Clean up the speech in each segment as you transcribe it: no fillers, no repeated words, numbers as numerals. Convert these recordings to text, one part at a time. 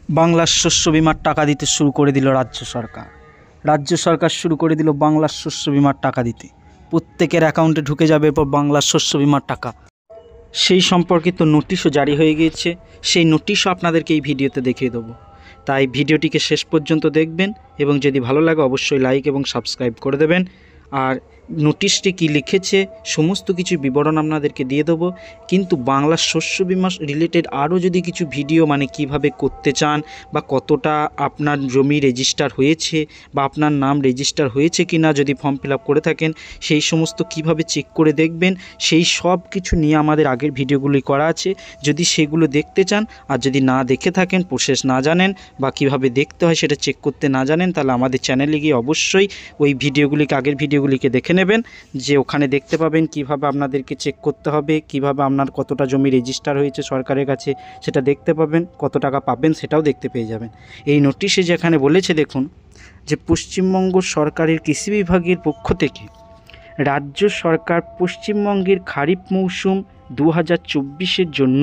বাংলার শস্য বিমার টাকা দিতে শুরু করে দিল রাজ্য সরকার। রাজ্য সরকার শুরু করে দিল বাংলার শস্য বিমার টাকা দিতে। প্রত্যেকের অ্যাকাউন্টে ঢুকে যাবে এরপর বাংলার শস্য বিমার টাকা। সেই সম্পর্কিত নোটিশও জারি হয়ে গিয়েছে। সেই নোটিশও আপনাদেরকে এই ভিডিওতে দেখিয়ে দেবো। তাই ভিডিওটিকে শেষ পর্যন্ত দেখবেন এবং যদি ভালো লাগে অবশ্যই লাইক এবং সাবস্ক্রাইব করে দেবেন। আর নোটিশটি কী লিখেছে সমস্ত কিছু বিবরণ আপনাদেরকে দিয়ে দেবো। কিন্তু বাংলা শস্য বিমা রিলেটেড আরও যদি কিছু ভিডিও কিভাবে করতে চান বা কতটা আপনার জমি রেজিস্টার হয়েছে বা আপনার নাম রেজিস্টার হয়েছে কি না, যদি ফর্ম ফিল আপ করে থাকেন সেই সমস্ত কিভাবে চেক করে দেখবেন, সেই সব কিছু নিয়ে আমাদের আগের ভিডিওগুলি করা আছে। যদি সেগুলো দেখতে চান আর যদি না দেখে থাকেন, প্রসেস না জানেন বা কিভাবে দেখতে হয় সেটা চেক করতে না জানেন, তাহলে আমাদের চ্যানেলে গিয়ে অবশ্যই ওই ভিডিওগুলিকে আগের ভিডিওগুলিকে দেখে নেবেন। যে ওখানে দেখতে পাবেন কিভাবে আপনাদেরকে চেক করতে হবে, কিভাবে আপনার কতটা জমি রেজিস্টার হয়েছে সরকারের কাছে সেটা দেখতে পাবেন, কত টাকা পাবেন সেটাও দেখতে পেয়ে যাবেন। এই নোটিশে যেখানে বলেছে দেখুন যে পশ্চিমবঙ্গ সরকারের কৃষি বিভাগের পক্ষ থেকে রাজ্য সরকার পশ্চিমবঙ্গের খারিফ মৌসুম 2024-এর জন্য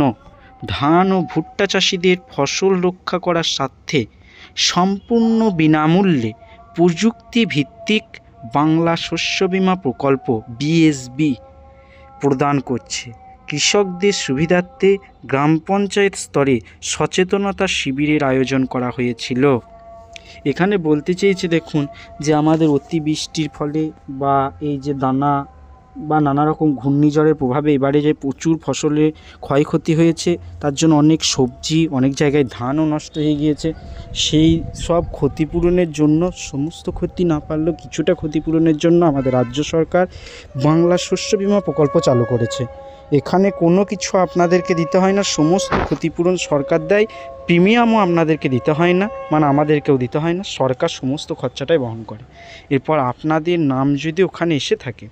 ধান ও ভুট্টা চাষিদের ফসল রক্ষা করার স্বার্থে সম্পূর্ণ বিনামূল্যে প্রযুক্তি ভিত্তিক বাংলা শস্য বিমা প্রকল্প বিএসবি প্রদান করছে। কৃষকদের সুবিধার্থে গ্রাম পঞ্চায়েত স্তরে সচেতনতা শিবিরের আয়োজন করা হয়েছিল। এখানে বলতে চেয়েছে দেখুন যে আমাদের অতিবৃষ্টির ফলে বা এই যে দানা বা নানা রকম ঘূর্ণিঝড়ের প্রভাবে এবারে যে প্রচুর ফসলের ক্ষয়ক্ষতি হয়েছে, তার জন্য অনেক সবজি, অনেক জায়গায় ধানও নষ্ট হয়ে গিয়েছে। সেই সব ক্ষতিপূরণের জন্য, সমস্ত ক্ষতি না পারলেও কিছুটা ক্ষতিপূরণের জন্য আমাদের রাজ্য সরকার বাংলা শস্য বিমা প্রকল্প চালু করেছে। এখানে কোনো কিছু আপনাদেরকে দিতে হয় না, সমস্ত ক্ষতিপূরণ সরকার দেয়। প্রিমিয়ামও আপনাদেরকে দিতে হয় না, আমাদেরকেও দিতে হয় না, সরকার সমস্ত খরচাটাই বহন করে। এরপর আপনাদের নাম যদি ওখানে এসে থাকে,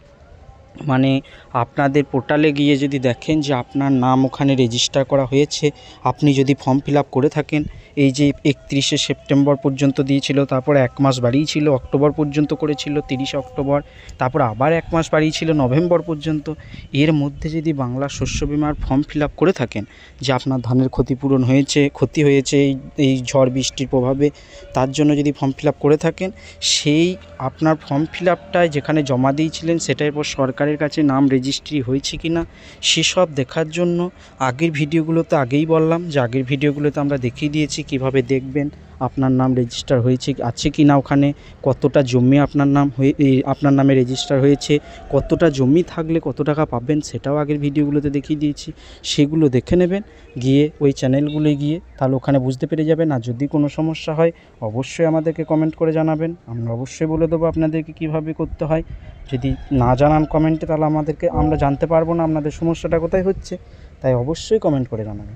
আপনাদের পোর্টালে গিয়ে যদি দেখেন যে আপনার নাম ওখানে রেজিস্টার করা হয়েছে, আপনি যদি ফর্ম ফিল আপ করে থাকেন, এই যে 31শে সেপ্টেম্বর পর্যন্ত দিয়েছিল, তারপর 1 মাস বাড়িয়েছিল, অক্টোবর পর্যন্ত করেছিল 30শে অক্টোবর, তারপর আবার 1 মাস বাড়িয়েছিল নভেম্বর পর্যন্ত। এর মধ্যে যদি বাংলা শস্য বিমার ফর্ম ফিল আপ করে থাকেন যে আপনার ধানের ক্ষতিপূরণ হয়েছে, ক্ষতি হয়েছে এই ঝড় বৃষ্টির প্রভাবে, তার জন্য যদি ফর্ম ফিল আপ করে থাকেন, সেই আপনার ফর্ম ফিল আপটায় যেখানে জমা দিয়েছিলেন সেটার পর সরকারের কাছে নাম রেজিস্ট্রি হয়েছে কি না সেসব দেখার জন্য আগের ভিডিওগুলোতে আগেই বললাম যে আগের ভিডিওগুলোতে আমরা দেখিয়ে দিয়েছি কিভাবে দেখবেন আপনার নাম রেজিস্টার হয়েছে আছে কি না, ওখানে কতটা জমি আপনার নামে রেজিস্টার হয়েছে, কতটা জমি থাকলে কত টাকা পাবেন সেটাও আগের ভিডিওগুলোতে দেখিয়ে দিয়েছি। সেগুলো দেখে নেবেন গিয়ে ওই চ্যানেলগুলোয় গিয়ে, তাহলে ওখানে বুঝতে পেরে যাবেন। আর যদি কোনো সমস্যা হয় অবশ্যই আমাদেরকে কমেন্ট করে জানাবেন, আমরা অবশ্যই বলে দেবো আপনাদেরকে কিভাবে করতে হয়। যদি না জানান কমেন্টে তাহলে আমরা জানতে পারবো না আপনাদের সমস্যাটা কোথায় হচ্ছে, তাই অবশ্যই কমেন্ট করে জানাবেন।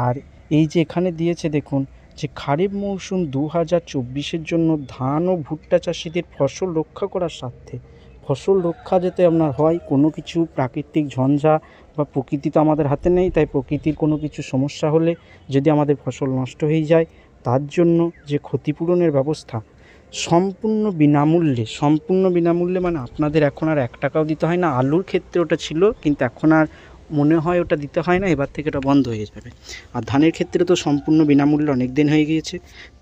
আর এই যে এখানে দিয়েছে দেখুন যে খারিফ মৌসুম 2024-এর জন্য ধান ও ভুট্টা চাষিদের ফসল রক্ষা করার স্বার্থে, ফসল রক্ষা যাতে আপনার হয়, কোনো কিছু প্রাকৃতিক ঝঞ্ঝা বা প্রকৃতি তো আমাদের হাতে নেই, তাই প্রকৃতির কোনো কিছু সমস্যা হলে যদি আমাদের ফসল নষ্ট হয়ে যায়, তার জন্য যে ক্ষতিপূরণের ব্যবস্থা সম্পূর্ণ বিনামূল্যে আপনাদের এখন আর 1 টাকাও দিতে হয় না। আলুর ক্ষেত্রে ওটা ছিল, কিন্তু এখন আর মনে হয় ওটা দিতে হয় না, এবার থেকে এটা বন্ধ হয়ে যাবে। আর ধানের ক্ষেত্রে তো সম্পূর্ণ বিনামূল্যে অনেক দিন হয়ে গিয়েছে।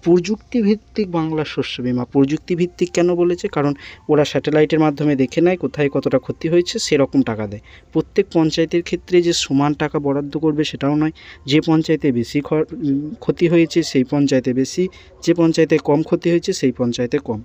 প্রযুক্তিভিত্তিক বাংলা শস্য বিমা, প্রযুক্তিভিত্তিক কেন বলেছে? কারণ ওরা স্যাটেলাইটের মাধ্যমে দেখে নেয় কোথায় কতটা ক্ষতি হয়েছে, সেরকম টাকা দেয়। প্রত্যেক পঞ্চায়েতের ক্ষেত্রে যে সমান টাকা বরাদ্দ করবে সেটাও নয়, যে পঞ্চায়েতে বেশি ক্ষতি হয়েছে সেই পঞ্চায়েতে বেশি, যে পঞ্চায়েতে কম ক্ষতি হয়েছে সেই পঞ্চায়েতে কম,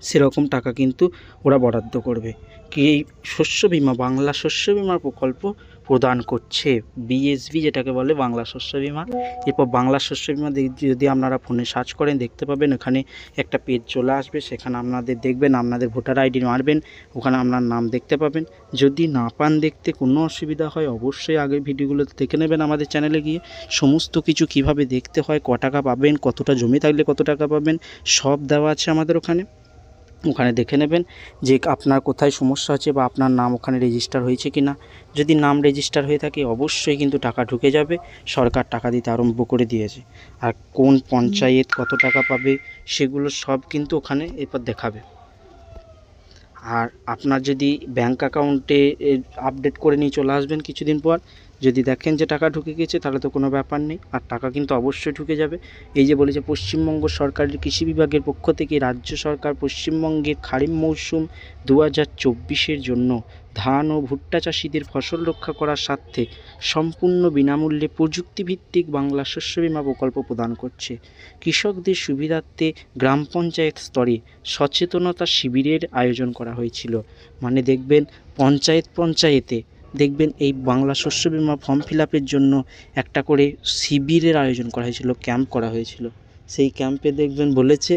সেরকম টাকা কিন্তু ওরা বরাদ্দ করবে। কি এই শস্য বিমা, বাংলা শস্য বিমা প্রকল্প প্রদান করছে বিএসবি, যেটাকে বলে বাংলা শস্য বিমা। এরপর বাংলা শস্য বিমা যদি আপনারা ফোনে সার্চ করেন দেখতে পাবেন, এখানে একটা পেজ চলে আসবে, সেখানে আপনাদের দেখবেন, আপনাদের ভোটার আইডি মারবেন, ওখানে আপনার নাম দেখতে পাবেন। যদি না পান দেখতে, কোনো অসুবিধা হয় অবশ্যই আগের ভিডিওগুলোতে দেখে নেবেন আমাদের চ্যানেলে গিয়ে। সমস্ত কিছু কিভাবে দেখতে হয়, ক টাকা পাবেন, কতটা জমি থাকলে কত টাকা পাবেন, সব দেওয়া আছে আমাদের ওখানে দেখে নেবেন যে আপনার কোথায় সমস্যা হচ্ছে বা আপনার নাম ওখানে রেজিস্টার হয়েছে কি না। যদি নাম রেজিস্টার হয়ে থাকে অবশ্যই কিন্তু টাকা ঢুকে যাবে, সরকার টাকা দিতে আরম্ভ করে দিয়েছে। আর কোন পঞ্চায়েত কত টাকা পাবে সেগুলো সব কিন্তু ওখানে এরপর দেখাবে। আর আপনার যদি ব্যাঙ্ক অ্যাকাউন্টে আপডেট করে নিয়ে চলে আসবেন কিছুদিন পর, যদি দেখেন যে টাকা ঢুকে গেছে তাহলে তো কোনো ব্যাপার নেই, আর টাকা কিন্তু অবশ্যই ঢুকে যাবে। এই যে বলেছে পশ্চিমবঙ্গ সরকারের কৃষি বিভাগের পক্ষ থেকে রাজ্য সরকার পশ্চিমবঙ্গের খারিফ মৌসুম 2024-এর জন্য ধান ও ভুট্টা চাষিদের ফসল রক্ষা করার স্বার্থে সম্পূর্ণ বিনামূল্যে প্রযুক্তিভিত্তিক বাংলা শস্য বীমা প্রকল্প প্রদান করছে। কৃষকদের সুবিধার্থে গ্রাম পঞ্চায়েত স্তরে সচেতনতা শিবিরের আয়োজন করা হয়েছিল। মানে দেখবেন পঞ্চায়েতে দেখবেন এই বাংলা শস্য বীমা ফর্ম ফিল আপের জন্য একটা করে শিবিরের আয়োজন করা হয়েছিল, ক্যাম্প করা হয়েছিল। সেই ক্যাম্পে দেখবেন বলেছে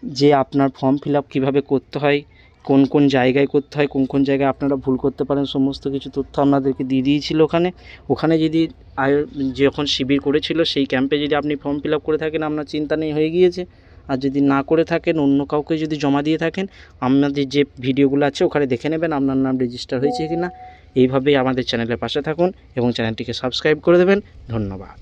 যে আপনার ফর্ম ফিল আপ কীভাবে করতে হয়, কোন কোন জায়গায় করতে হয়, কোন কোন জায়গায় আপনারা ভুল করতে পারেন, সমস্ত কিছু তথ্য আপনাদেরকে দিয়ে দিয়েছিল ওখানে যদি যখন শিবির করেছিল সেই ক্যাম্পে যদি আপনি ফর্ম ফিল আপ করে থাকেন আপনার চিন্তা নেই, হয়ে গিয়েছে। আর যদি না করে থাকেন, অন্য কাউকে যদি জমা দিয়ে থাকেন, আপনাদের যে ভিডিওগুলো আছে ওখানে দেখে নেবেন আপনার নাম রেজিস্টার হয়েছে কি না। এইভাবেই আমাদের চ্যানেলের পাশে থাকুন এবং চ্যানেলটিকে সাবস্ক্রাইব করে দেবেন। ধন্যবাদ।